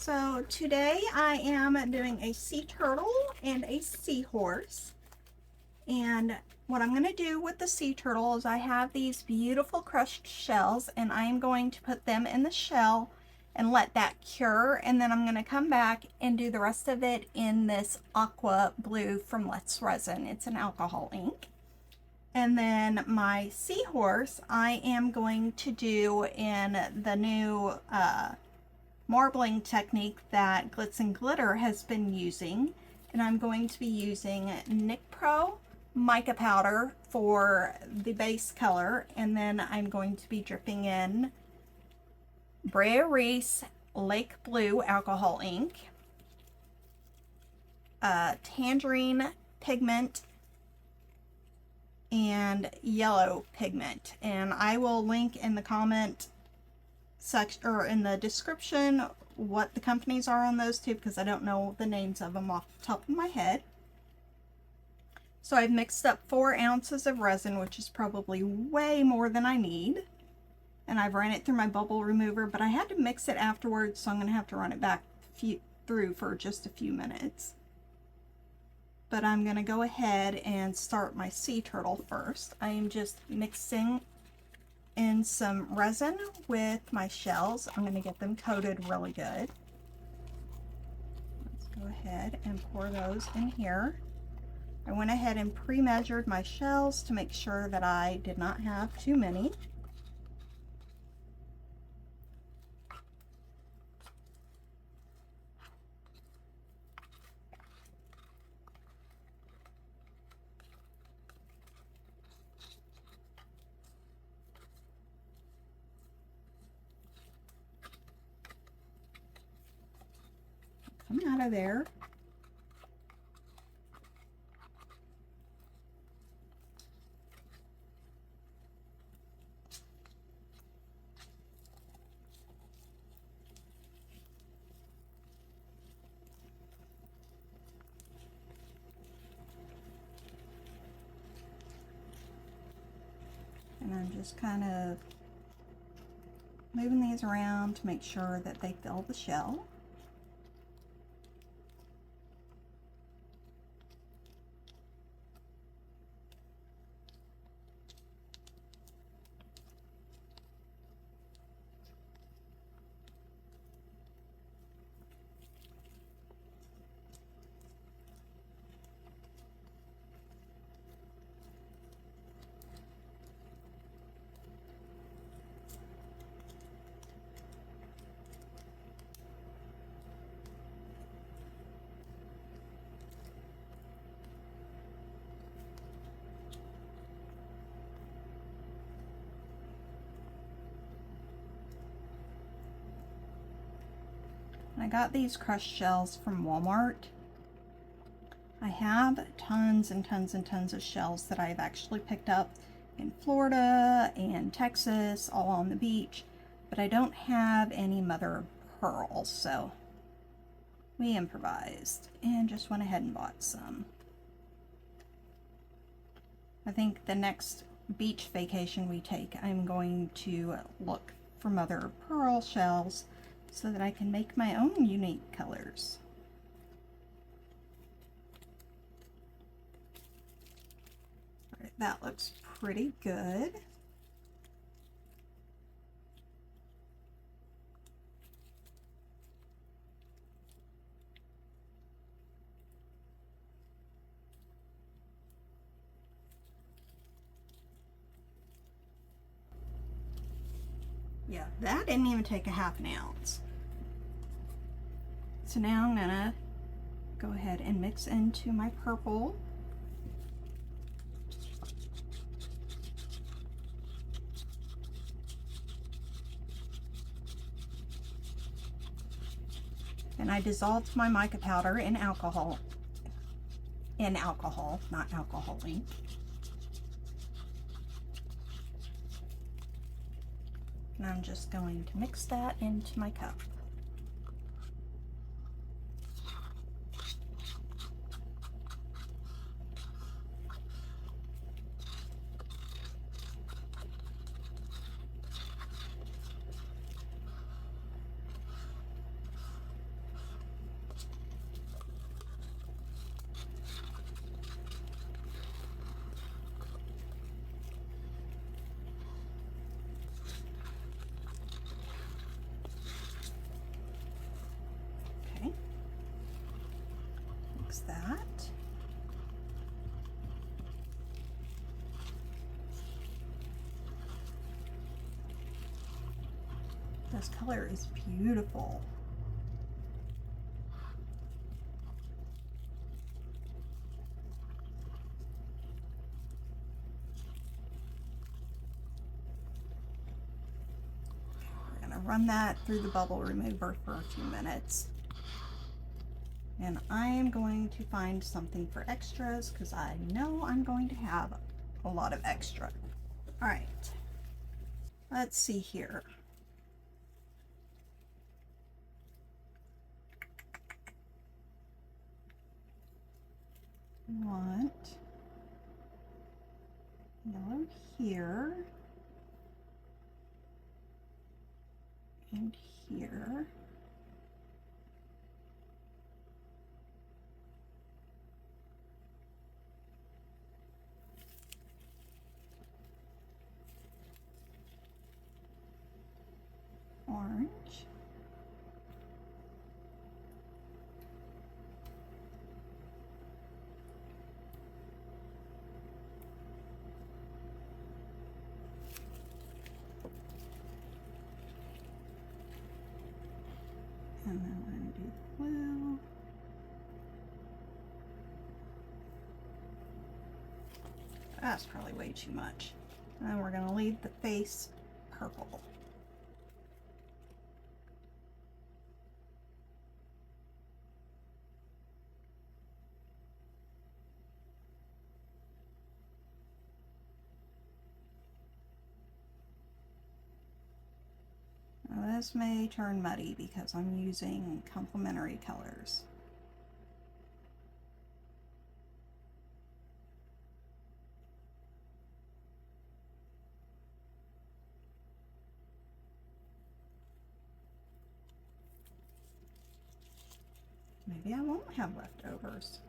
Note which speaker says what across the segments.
Speaker 1: So today I am doing a sea turtle and a seahorse. And what I'm going to do with the sea turtle is I have these beautiful crushed shells, and I am going to put them in the shell and let that cure. And then I'm going to come back and do the rest of it in this aqua blue from Let's Resin. It's an alcohol ink. And then my seahorse I am going to do in the new marbling technique that Glitz and Glitter has been using, and I'm going to be using Nic Pro mica powder for the base color, and then I'm going to be dripping in Brea Reese Lake Blue alcohol ink, tangerine pigment, and yellow pigment. And I will link in the comment section or in the description what the companies are on those two, because I don't know the names of them off the top of my head. So I've mixed up 4 ounces of resin, which is probably way more than I need, and I've ran it through my bubble remover, but I had to mix it afterwards, so I'm going to have to run it back through for just a few minutes. But I'm going to go ahead and start my sea turtle first. I am just mixing in some resin with my shells. I'm going to get them coated really good. Let's go ahead and pour those in here. I went ahead and pre-measured my shells to make sure that I did not have too many. Come out of there. And I'm just kind of moving these around to make sure that they fill the shell. I got these crushed shells from Walmart. I have tons and tons and tons of shells that I've actually picked up in Florida and Texas, all on the beach, but I don't have any mother of pearl, so we improvised and just went ahead and bought some. I think the next beach vacation we take, I'm going to look for mother of pearl shells so that I can make my own unique colors. All right, that looks pretty good. Yeah, that didn't even take a half an ounce. So now I'm gonna go ahead and mix into my purple. And I dissolved my mica powder in alcohol. Not alcohol ink. And I'm just going to mix that into my cup. mix that. This color is beautiful. We're going to run that through the bubble remover for a few minutes. And I am going to find something for extras because I know I'm going to have a lot of extra. All right, let's see here. I want yellow here and here. Orange. And then we're going to do blue. That's probably way too much. And then we're going to leave the face purple. Now this may turn muddy because I'm using complementary colors. Maybe I won't have leftovers.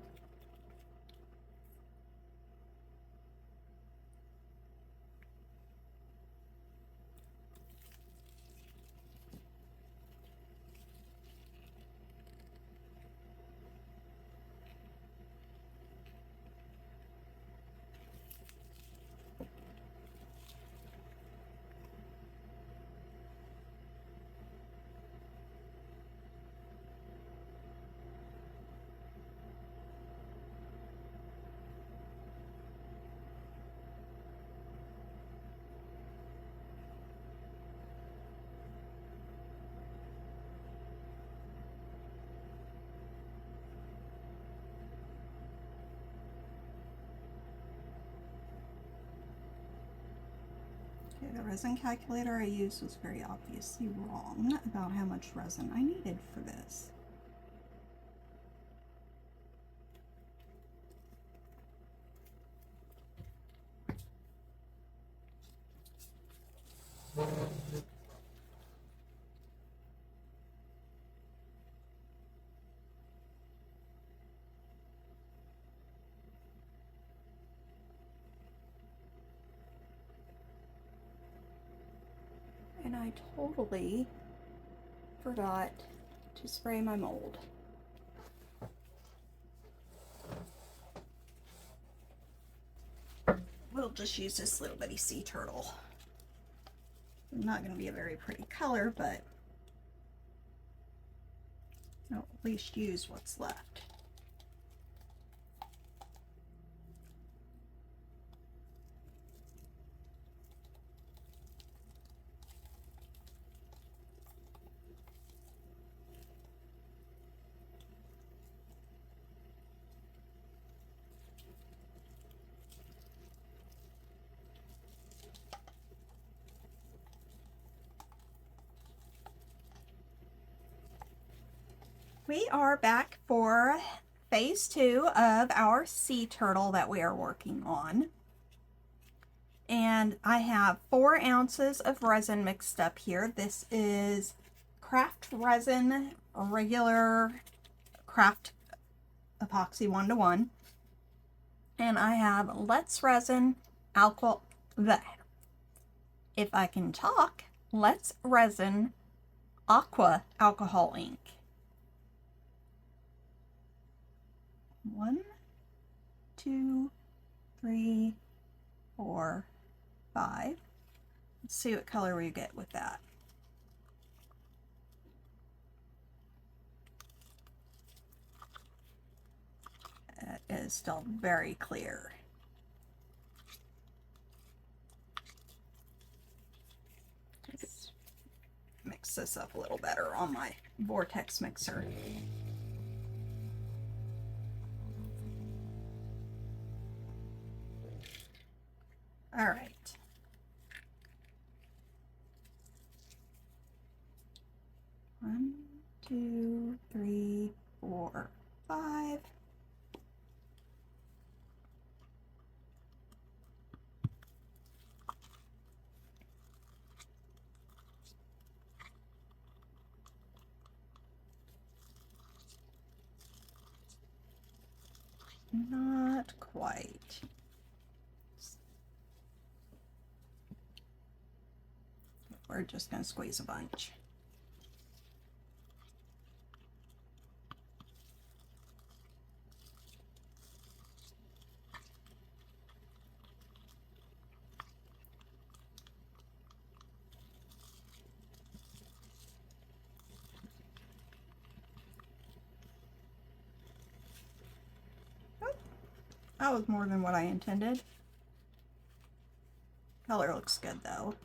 Speaker 1: Okay, the resin calculator I used was very obviously wrong about how much resin I needed for this. And I totally forgot to spray my mold. We'll just use this little bitty sea turtle. Not going to be a very pretty color, but I'll at least use what's left. We are back for phase 2 of our sea turtle that we are working on. And I have 4 ounces of resin mixed up here. This is craft resin, regular craft epoxy 1:1. And I have Let's Resin alcohol, if I can talk, Let's Resin aqua alcohol ink. 1, 2, 3, 4, 5. Let's see what color we get with that. It is still very clear. Let's mix this up a little better on my vortex mixer. All right. One, 2, 3, 4, 5. Not quite. We're just going to squeeze a bunch. Oh, that was more than what I intended. Color looks good though.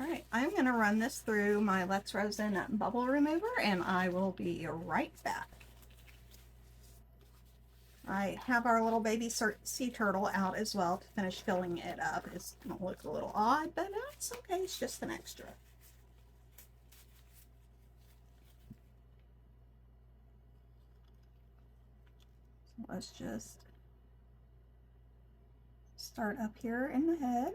Speaker 1: Alright, I'm going to run this through my Let's Resin bubble remover and I will be right back. I have our little baby sea turtle out as well to finish filling it up. It's going to look a little odd, but that's okay. It's just an extra. So let's just start up here in the head.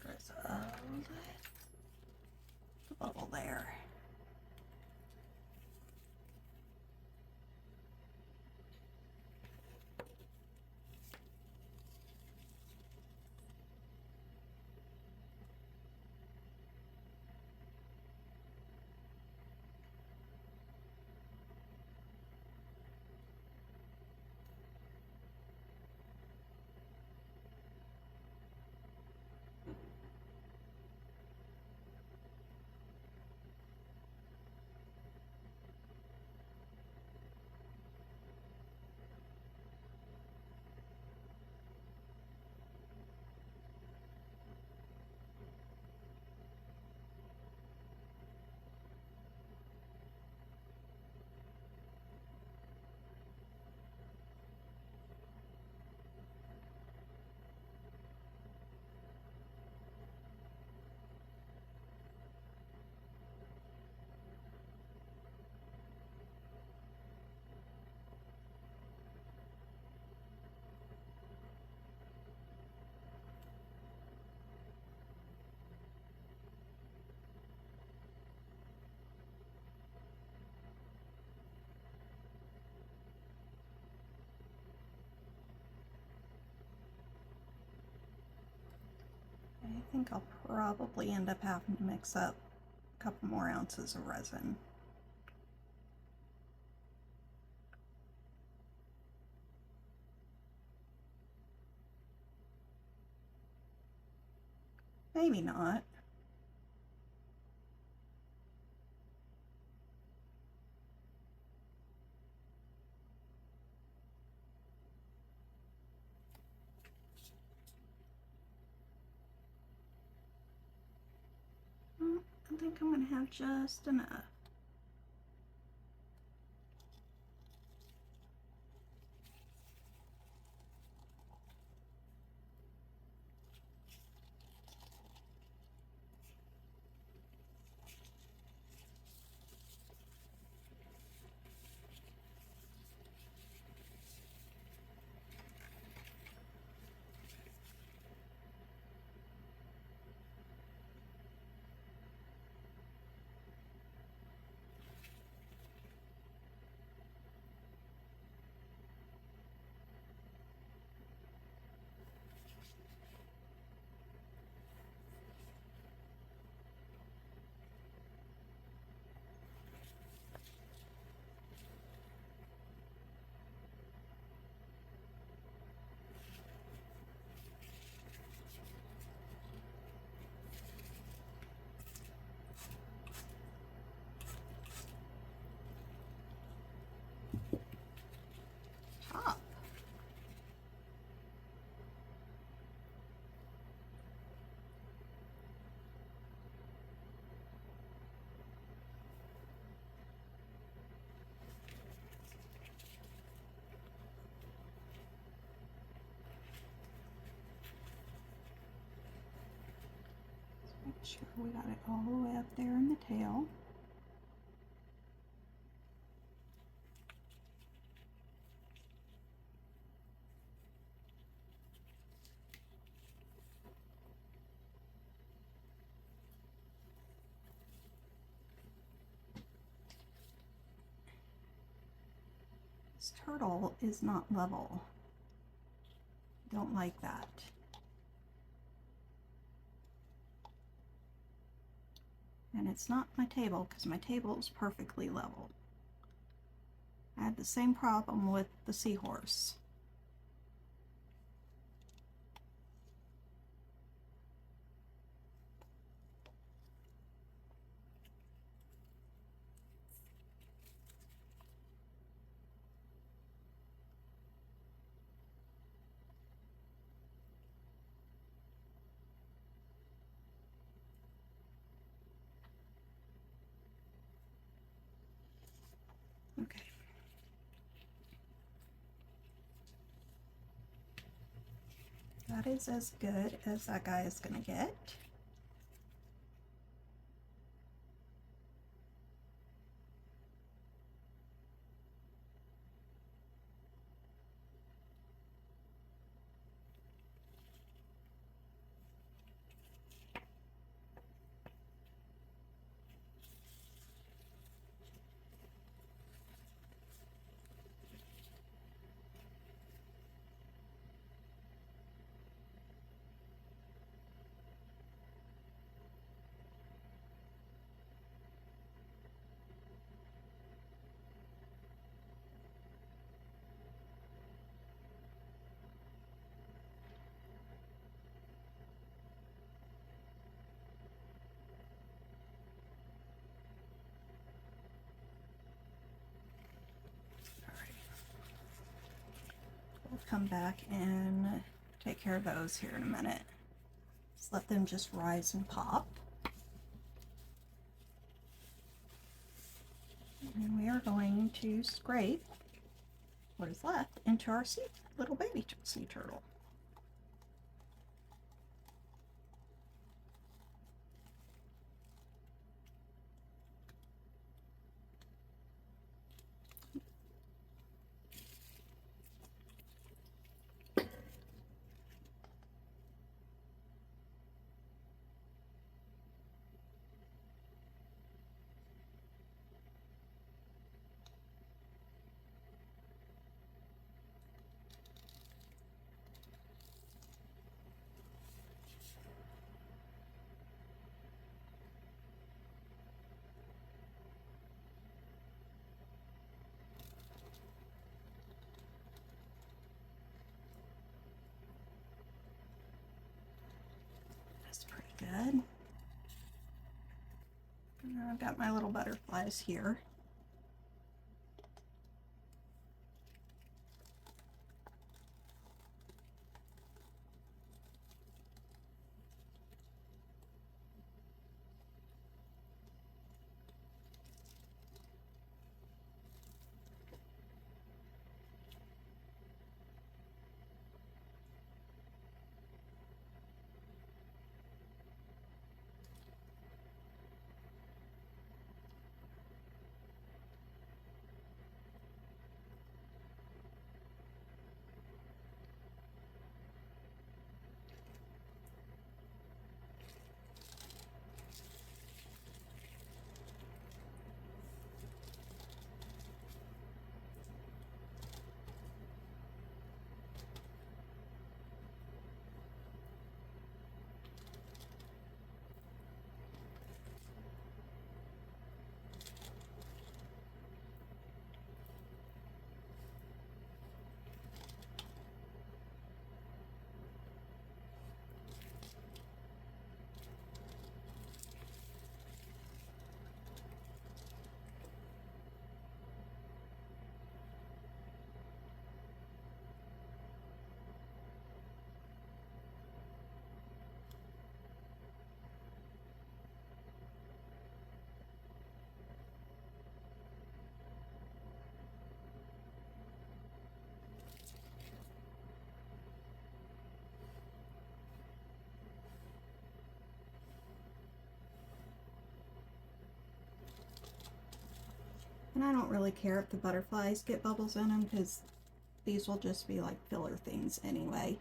Speaker 1: There's a bubble there. I think I'll probably end up having to mix up a couple more ounces of resin. Maybe not. I think I'm going to have just enough. Sure, we got it all the way up there in the tail. This turtle is not level. Don't like that. And it's not my table, because my table is perfectly level. I had the same problem with the Seahorse. Okay. That is as good as that guy is going to get. We'll come back and take care of those here in a minute. Just let them just rise and pop. And we are going to scrape what is left into our little baby sea turtle. That's pretty good. And I've got my little butterflies here. And I don't really care if the butterflies get bubbles in them because these will just be like filler things anyway.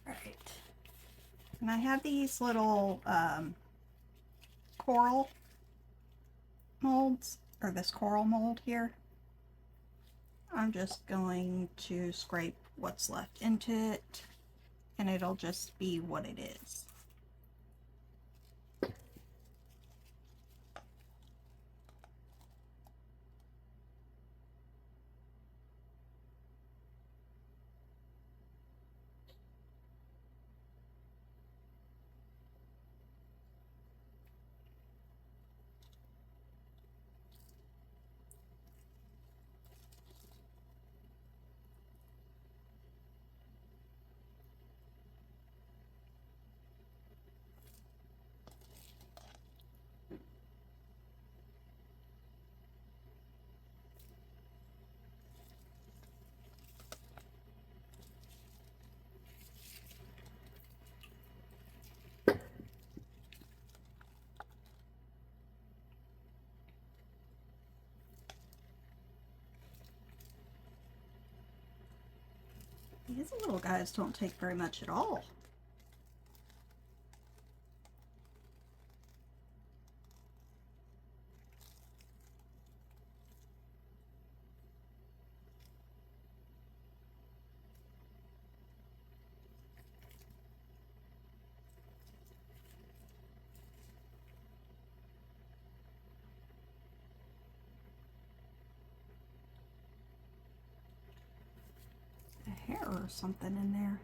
Speaker 1: Alright. And I have these little coral molds, or this coral mold here. I'm just going to scrape what's left into it, and it'll just be what it is. These little guys don't take very much at all. A hair or something in there.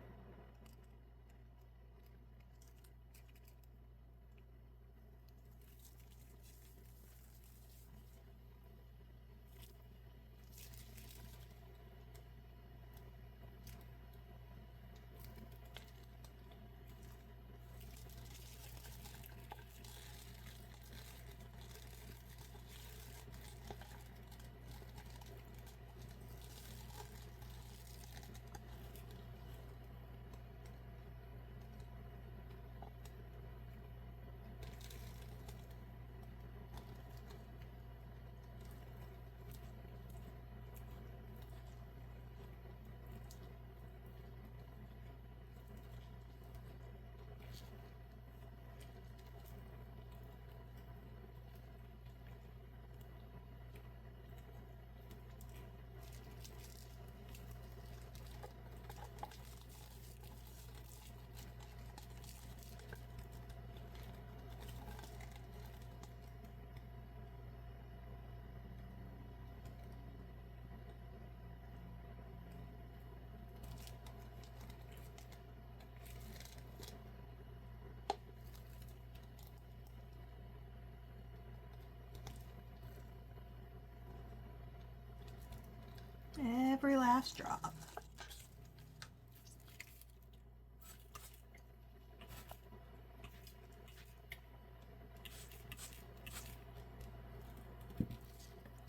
Speaker 1: Every last drop.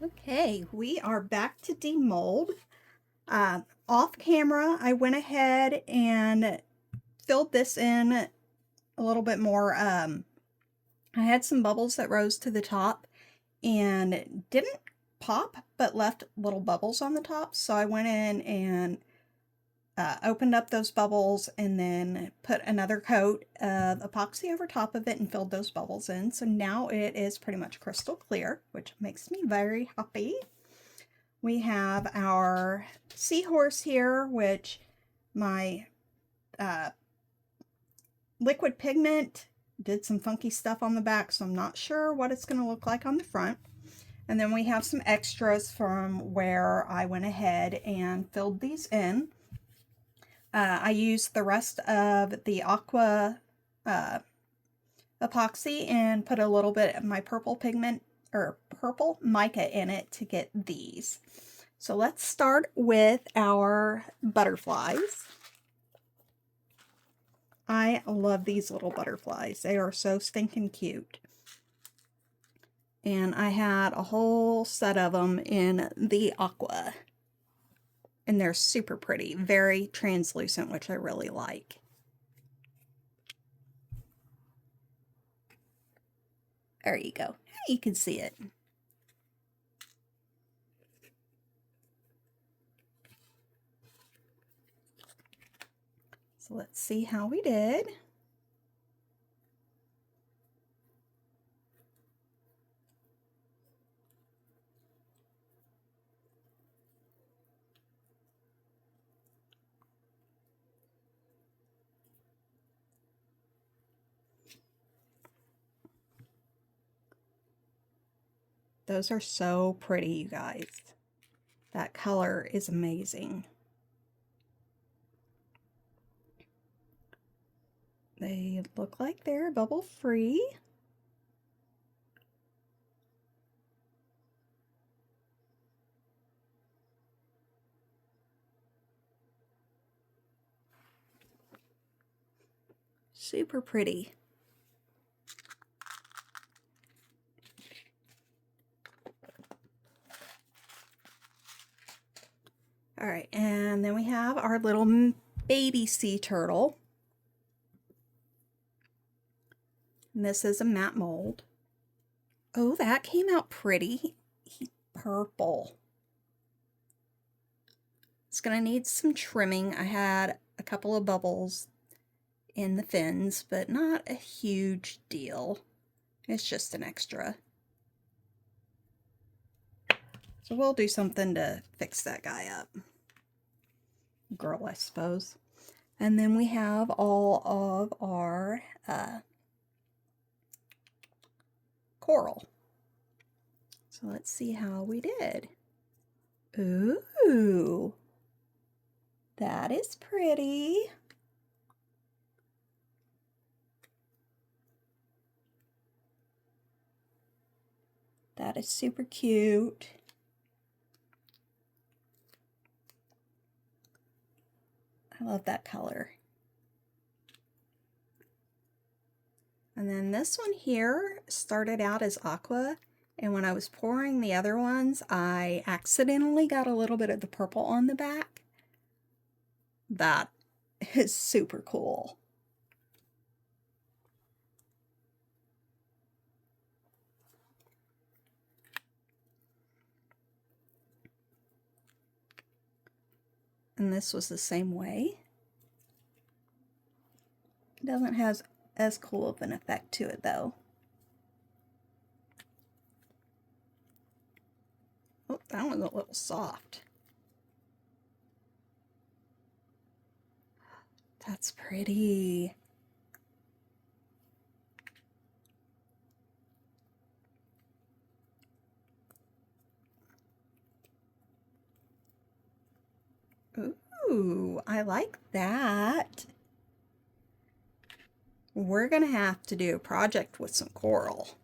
Speaker 1: Okay, we are back to demold. Off camera, I went ahead and filled this in a little bit more. I had some bubbles that rose to the top and didn't pop, but left little bubbles on the top. So I went in and opened up those bubbles and then put another coat of epoxy over top of it and filled those bubbles in. So now it is pretty much crystal clear, which makes me very happy. We have our Seahorse here, which my liquid pigment did some funky stuff on the back, so I'm not sure what it's going to look like on the front. And then we have some extras from where I went ahead and filled these in. I used the rest of the aqua epoxy and put a little bit of my purple pigment or purple mica in it to get these. So let's start with our butterflies. I love these little butterflies. They are so stinking cute. And I had a whole set of them in the aqua. And they're super pretty, very translucent, which I really like. There you go. You can see it. So let's see how we did. Those are so pretty, you guys. That color is amazing. They look like they're bubble free. Super pretty. All right, and then we have our little baby sea turtle. And this is a matte mold. Oh, that came out pretty. He's purple. It's gonna need some trimming. I had a couple of bubbles in the fins, but not a huge deal. It's just an extra. So we'll do something to fix that guy up. Girl, I suppose. And then we have all of our coral. So let's see how we did. Ooh, that is pretty. That is super cute. I love that color. And then this one here started out as aqua, and when I was pouring the other ones, I accidentally got a little bit of the purple on the back. That is super cool. And this was the same way. It doesn't have as cool of an effect to it though. Oh, that one's a little soft. That's pretty. Ooh, I like that. We're gonna have to do a project with some coral.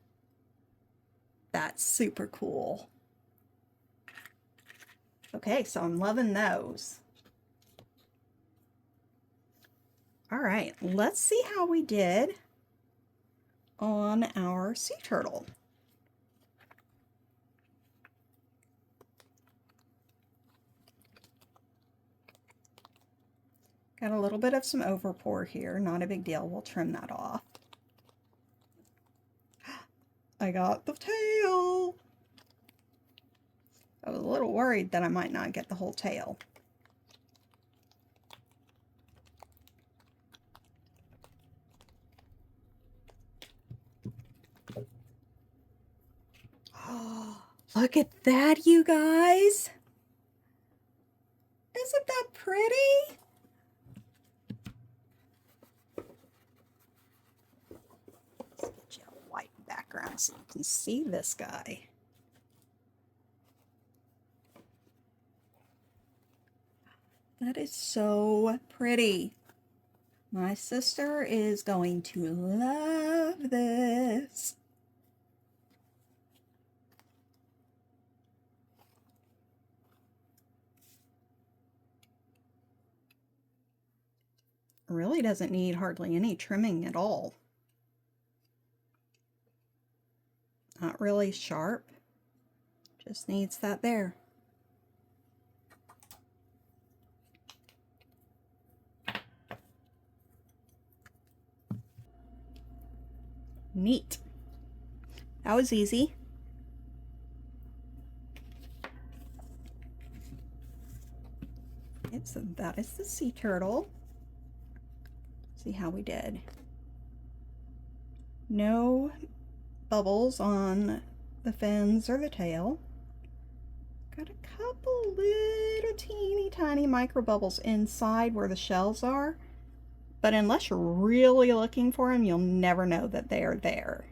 Speaker 1: That's super cool. Okay, so I'm loving those. All right, let's see how we did on our sea turtle. Got a little bit of some overpour here, not a big deal. We'll trim that off. I got the tail. I was a little worried that I might not get the whole tail. Oh, look at that, you guys. Isn't that pretty? around so you can see this guy. That is so pretty. My sister is going to love this. Really doesn't need hardly any trimming at all. Not really sharp. Just needs that there. Neat. That was easy. That is the sea turtle. See how we did. No bubbles on the fins or the tail. Got a couple little teeny tiny micro bubbles inside where the shells are, but unless you're really looking for them, you'll never know that they are there.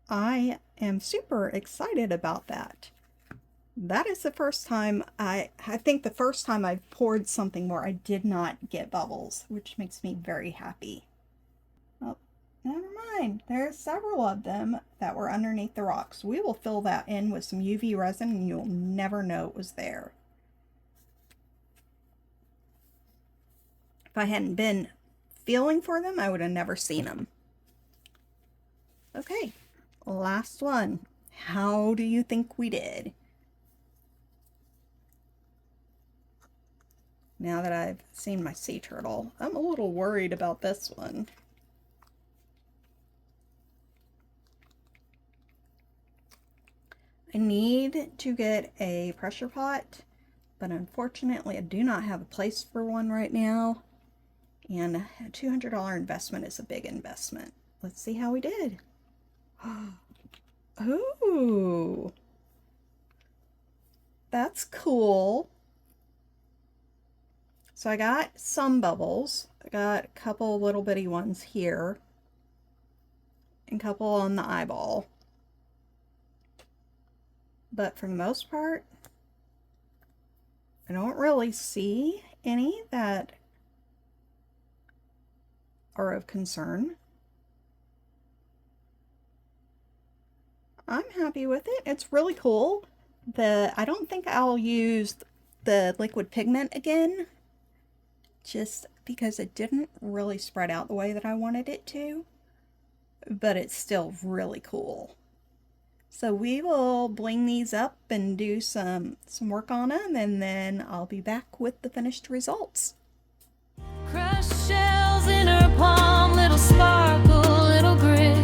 Speaker 1: I am super excited about that. That is the first time I think the first time I've poured something where I did not get bubbles, which makes me very happy. Oh, never mind. There's several of them that were underneath the rocks. We will fill that in with some UV resin and you'll never know it was there. If I hadn't been feeling for them, I would have never seen them. Okay, last one. How do you think we did? Now that I've seen my sea turtle, I'm a little worried about this one. I need to get a pressure pot, but unfortunately I do not have a place for one right now. And a $200 investment is a big investment. Let's see how we did. Ooh, that's cool. So I got some bubbles. I got a couple little bitty ones here and a couple on the eyeball. But for the most part, I don't really see any that are of concern. I'm happy with it. It's really cool. I don't think I'll use the liquid pigment again, just because it didn't really spread out the way that I wanted it to, but it's still really cool. So we will bling these up and do some work on them, and then I'll be back with the finished results.
Speaker 2: Crushed shells in her palm, little sparkle, little grit.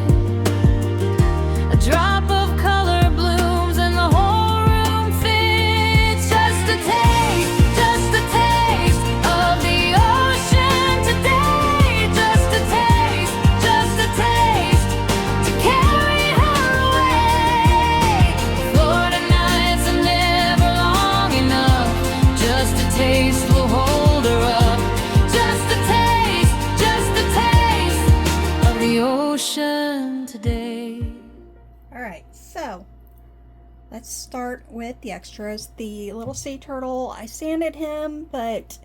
Speaker 2: A drop of color blooms and the whole room fits. Just a taste of the ocean today. Just a taste to carry her away. Florida nights are never long enough. Just a taste will hold her up. Just a taste of the ocean today.
Speaker 1: Alright, so let's start with the extras. The little sea turtle, I sanded him, but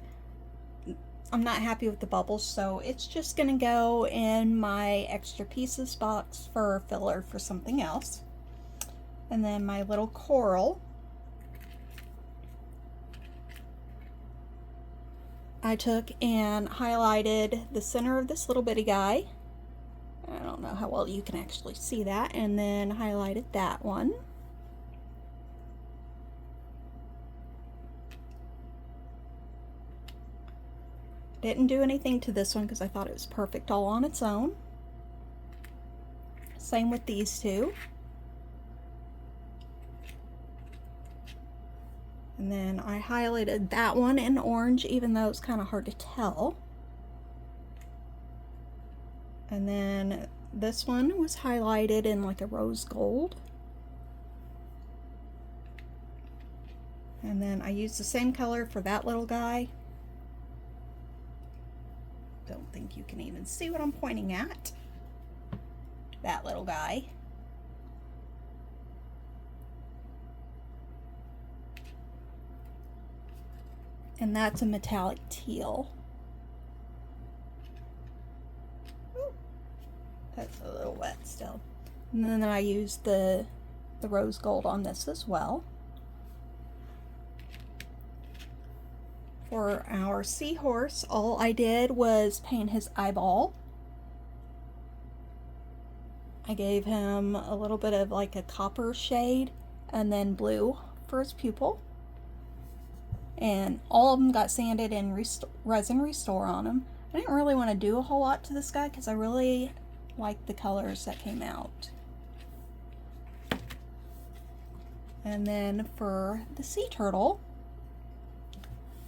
Speaker 1: I'm not happy with the bubbles, so it's just going to go in my extra pieces box for filler for something else. And then my little coral, I took and highlighted the center of this little bitty guy. I don't know how well you can actually see that, and then highlighted that one. Didn't do anything to this one because I thought it was perfect all on its own. Same with these two. And then I highlighted that one in orange, even though it's kind of hard to tell. And then this one was highlighted in like a rose gold. And then I used the same color for that little guy. Don't think you can even see what I'm pointing at. That little guy. And that's a metallic teal. Ooh, that's a little wet still. And then I used the rose gold on this as well. For our Seahorse, all I did was paint his eyeball. I gave him a little bit of like a copper shade and then blue for his pupil. And all of them got sanded and resin restore on them. I didn't really want to do a whole lot to this guy because I really liked the colors that came out. And then for the sea turtle,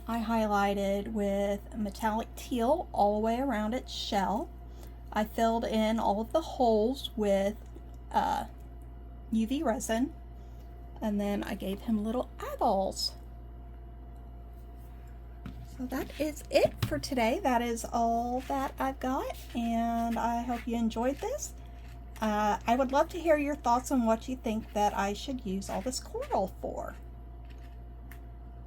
Speaker 1: I highlighted with metallic teal all the way around its shell. I filled in all of the holes with UV resin, and then I gave him little eyeballs. So that is it for today. That is all that I've got, and I hope you enjoyed this. I would love to hear your thoughts on what you think that I should use all this coral for.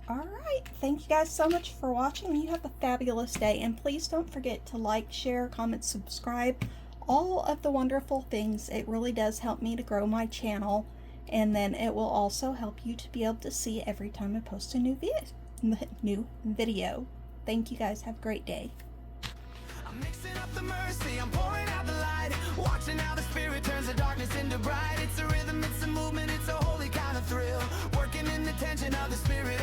Speaker 1: Alright, thank you guys so much for watching. You have a fabulous day, and please don't forget to like, share, comment, subscribe, all of the wonderful things. It really does help me to grow my channel, and then it will also help you to be able to see every time I post a new video. Thank you guys. Have a great day.
Speaker 3: I'm mixing up the mercy, I'm pouring out the light, watching how the spirit turns the darkness into bright. It's a rhythm, it's a movement, it's a holy kind of thrill, working in the tension of the spirit.